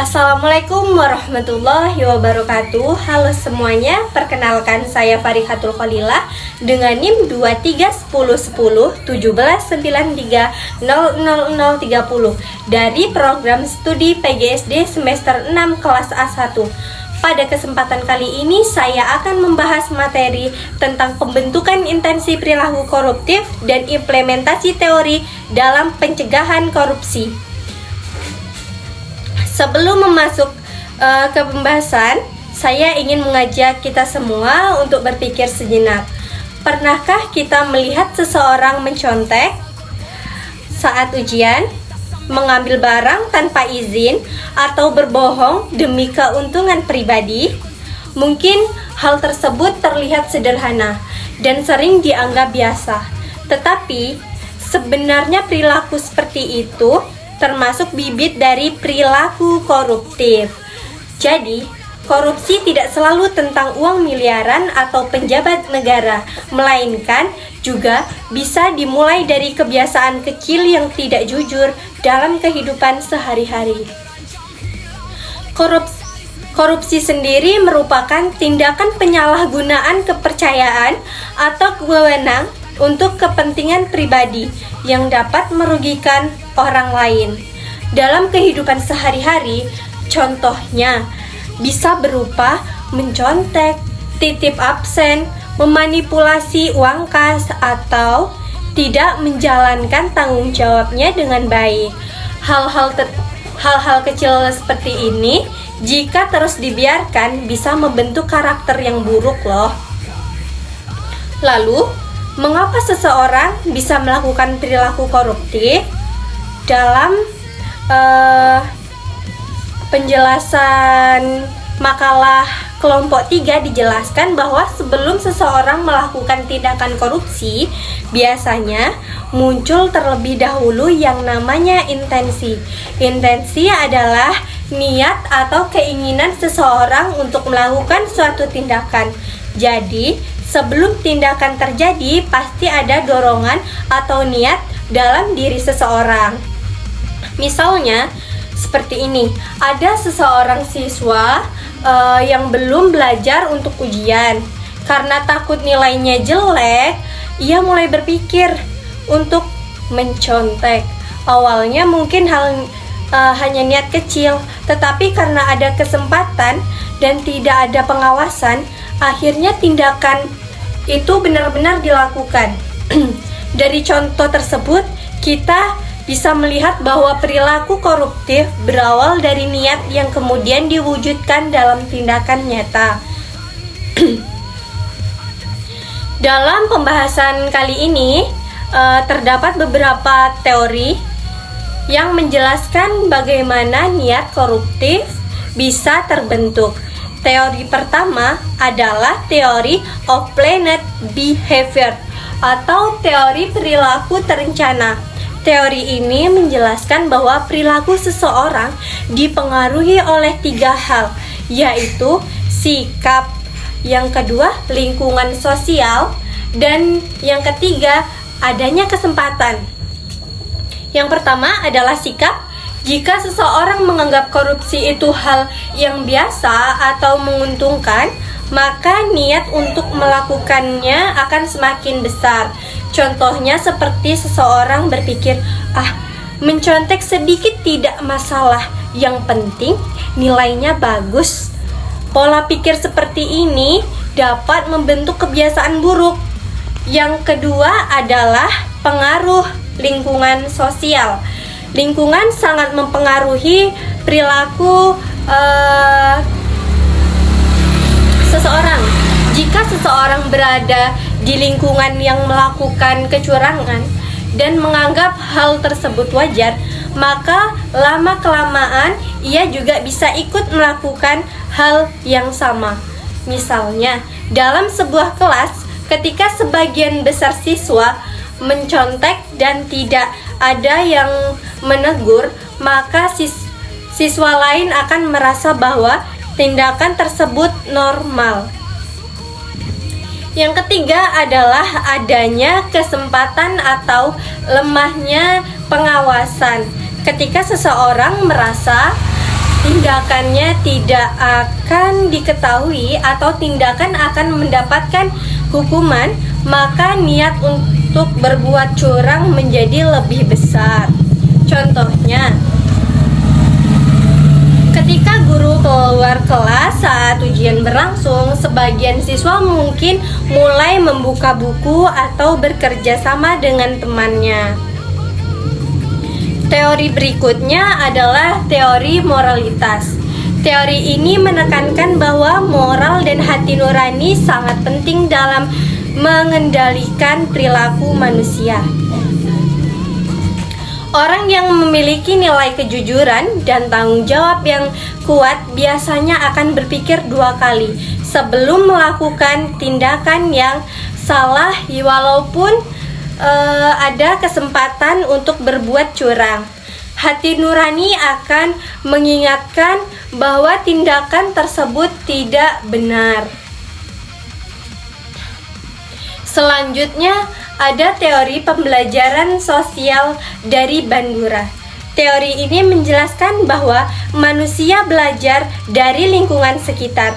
Assalamualaikum warahmatullahi wabarakatuh. Halo semuanya, perkenalkan saya Farihatul Khalilah dengan NIM 23101017930030 dari program studi PGSD semester 6 kelas A1. Pada kesempatan kali ini saya akan membahas materi tentang pembentukan intensi perilaku koruptif dan implementasi teori dalam pencegahan korupsi. Sebelum memasuk ke pembahasan, saya ingin mengajak kita semua untuk berpikir sejenak. Pernahkah kita melihat seseorang mencontek saat ujian, mengambil barang tanpa izin, atau berbohong demi keuntungan pribadi? Mungkin hal tersebut terlihat sederhana dan sering dianggap biasa. Tetapi sebenarnya perilaku seperti itu termasuk bibit dari perilaku koruptif. Jadi, korupsi tidak selalu tentang uang miliaran atau penjabat negara, melainkan juga bisa dimulai dari kebiasaan kecil yang tidak jujur dalam kehidupan sehari-hari. Korupsi sendiri merupakan tindakan penyalahgunaan kepercayaan atau wewenang untuk kepentingan pribadi yang dapat merugikan orang lain. Dalam kehidupan sehari-hari, contohnya bisa berupa mencontek, titip absen, memanipulasi uang kas, atau tidak menjalankan tanggung jawabnya dengan baik. Hal-hal kecil seperti ini, jika terus dibiarkan, bisa membentuk karakter yang buruk loh. Lalu, mengapa seseorang bisa melakukan perilaku koruptif? Dalam penjelasan makalah kelompok 3 dijelaskan bahwa sebelum seseorang melakukan tindakan korupsi, biasanya muncul terlebih dahulu yang namanya intensi. Intensi adalah niat atau keinginan seseorang untuk melakukan suatu tindakan. Jadi, sebelum tindakan terjadi, pasti ada dorongan atau niat dalam diri seseorang. Misalnya, seperti ini, ada seseorang siswa yang belum belajar untuk ujian. Karena takut nilainya jelek, ia mulai berpikir untuk mencontek. Awalnya mungkin hanya niat kecil, tetapi karena ada kesempatan dan tidak ada pengawasan, akhirnya tindakan itu benar-benar dilakukan. Dari contoh tersebut, kita bisa melihat bahwa perilaku koruptif berawal dari niat yang kemudian diwujudkan dalam tindakan nyata. Dalam pembahasan kali ini, terdapat beberapa teori yang menjelaskan bagaimana niat koruptif bisa terbentuk. Teori pertama adalah teori of planned behavior atau teori perilaku terencana. Teori ini menjelaskan bahwa perilaku seseorang dipengaruhi oleh 3 hal, yaitu sikap, yang kedua lingkungan sosial, dan yang ketiga adanya kesempatan. Yang pertama adalah sikap. Jika seseorang menganggap korupsi itu hal yang biasa atau menguntungkan, maka niat untuk melakukannya akan semakin besar. Contohnya seperti seseorang berpikir, mencontek sedikit tidak masalah, yang penting nilainya bagus. Pola pikir seperti ini dapat membentuk kebiasaan buruk. Yang kedua adalah pengaruh lingkungan sosial. Lingkungan sangat mempengaruhi perilaku seseorang. Jika seseorang berada di lingkungan yang melakukan kecurangan dan menganggap hal tersebut wajar, maka lama-kelamaan ia juga bisa ikut melakukan hal yang sama. Misalnya, dalam sebuah kelas, ketika sebagian besar siswa mencontek dan tidak ada yang menegur, maka siswa lain akan merasa bahwa tindakan tersebut normal. Yang ketiga adalah adanya kesempatan atau lemahnya pengawasan. Ketika seseorang merasa tindakannya tidak akan diketahui atau tindakan akan mendapatkan hukuman, maka niat untuk berbuat curang menjadi lebih besar. Contohnya, ketika guru keluar kelas saat ujian berlangsung, sebagian siswa mungkin mulai membuka buku atau bekerja sama dengan temannya. Teori berikutnya adalah teori moralitas. Teori ini menekankan bahwa moral dan hati nurani sangat penting dalam mengendalikan perilaku manusia. Orang yang memiliki nilai kejujuran dan tanggung jawab yang kuat biasanya akan berpikir dua kali sebelum melakukan tindakan yang salah, walaupun ada kesempatan untuk berbuat curang. Hati nurani akan mengingatkan bahwa tindakan tersebut tidak benar. Selanjutnya, ada teori pembelajaran sosial dari Bandura. Teori ini menjelaskan bahwa manusia belajar dari lingkungan sekitar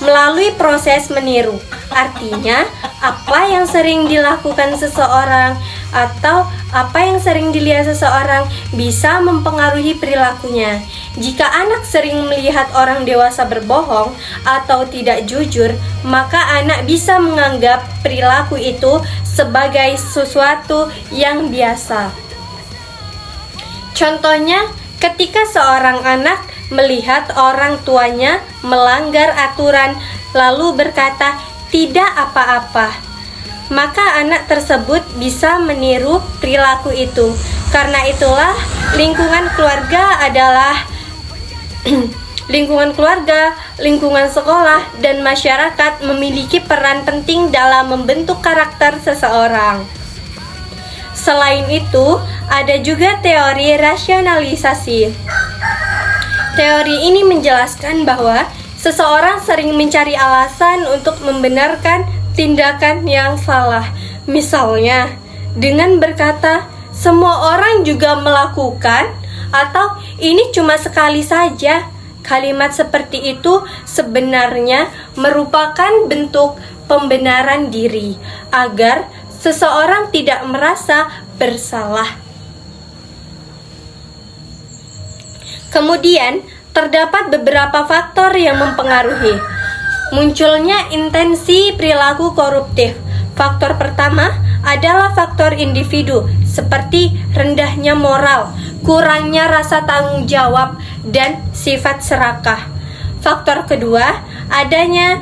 melalui proses meniru. Artinya, apa yang sering dilakukan seseorang atau apa yang sering dilihat seseorang bisa mempengaruhi perilakunya. Jika anak sering melihat orang dewasa berbohong atau tidak jujur, maka anak bisa menganggap perilaku itu sebagai sesuatu yang biasa. Contohnya, ketika seorang anak melihat orang tuanya melanggar aturan lalu berkata, "Tidak apa-apa," maka anak tersebut bisa meniru perilaku itu. Karena itulah lingkungan keluarga adalah lingkungan keluarga, lingkungan sekolah, dan masyarakat memiliki peran penting dalam membentuk karakter seseorang. Selain itu, ada juga teori rasionalisasi. Teori ini menjelaskan bahwa seseorang sering mencari alasan untuk membenarkan tindakan yang salah. Misalnya, dengan berkata, "Semua orang juga melakukan," atau "Ini cuma sekali saja." Kalimat seperti itu sebenarnya merupakan bentuk pembenaran diri agar seseorang tidak merasa bersalah. Kemudian, terdapat beberapa faktor yang mempengaruhi munculnya intensi perilaku koruptif. Faktor pertama adalah faktor individu, seperti rendahnya moral, kurangnya rasa tanggung jawab, dan sifat serakah. Faktor kedua, adanya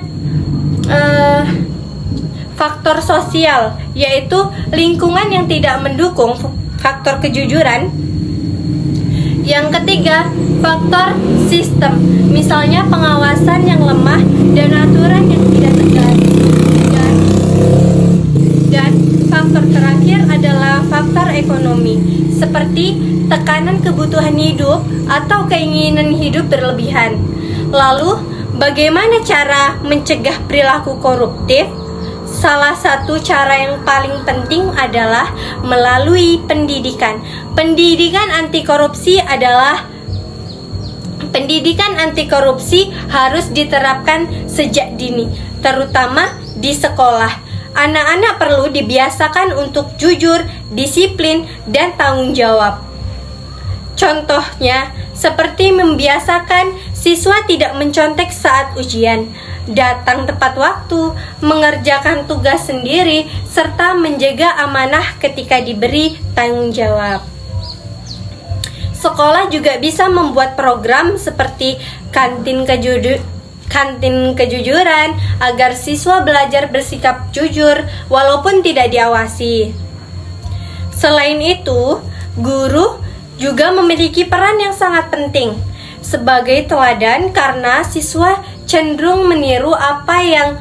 faktor sosial, yaitu lingkungan yang tidak mendukung faktor kejujuran. Yang ketiga, faktor sistem, misalnya pengawasan yang lemah dan aturan yang tidak tegas. Dan faktor terakhir adalah faktor ekonomi, seperti tekanan kebutuhan hidup atau keinginan hidup berlebihan. Lalu, bagaimana cara mencegah perilaku koruptif? Salah satu cara yang paling penting adalah melalui pendidikan. Pendidikan anti korupsi harus diterapkan sejak dini, terutama di sekolah. Anak-anak perlu dibiasakan untuk jujur, disiplin, dan tanggung jawab. Contohnya, seperti membiasakan siswa tidak mencontek saat ujian, datang tepat waktu, mengerjakan tugas sendiri, serta menjaga amanah ketika diberi tanggung jawab. Sekolah juga bisa membuat program seperti kantin kejujuran agar siswa belajar bersikap jujur walaupun tidak diawasi. Selain itu, guru juga memiliki peran yang sangat penting sebagai teladan karena siswa cenderung meniru apa yang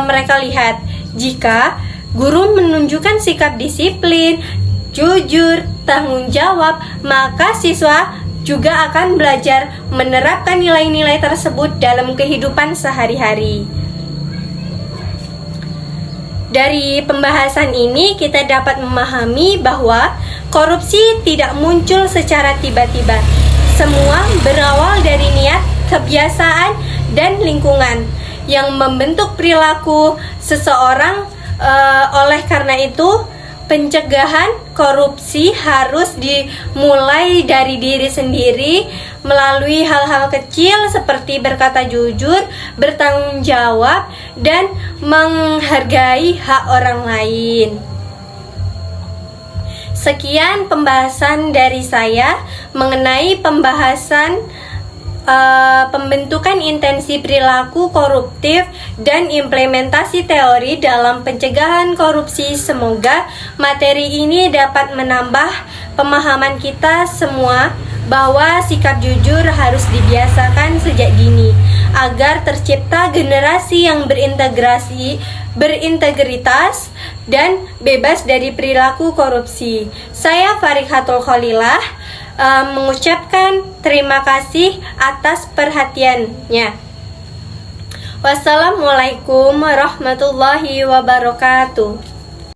mereka lihat. Jika guru menunjukkan sikap disiplin, jujur, tanggung jawab, maka siswa juga akan belajar menerapkan nilai-nilai tersebut dalam kehidupan sehari-hari. Dari pembahasan ini kita dapat memahami bahwa korupsi tidak muncul secara tiba-tiba. Semua berawal dari niat, kebiasaan, dan lingkungan yang membentuk perilaku seseorang. Oleh karena itu, pencegahan korupsi harus dimulai dari diri sendiri melalui hal-hal kecil seperti berkata jujur, bertanggung jawab, dan menghargai hak orang lain. Sekian pembahasan dari saya mengenai pembentukan intensi perilaku koruptif dan implementasi teori dalam pencegahan korupsi. Semoga materi ini dapat menambah pemahaman kita semua bahwa sikap jujur harus dibiasakan sejak dini agar tercipta generasi yang berintegritas dan bebas dari perilaku korupsi. Saya Farihatul Khalilah mengucapkan terima kasih atas perhatiannya. Wassalamualaikum warahmatullahi wabarakatuh.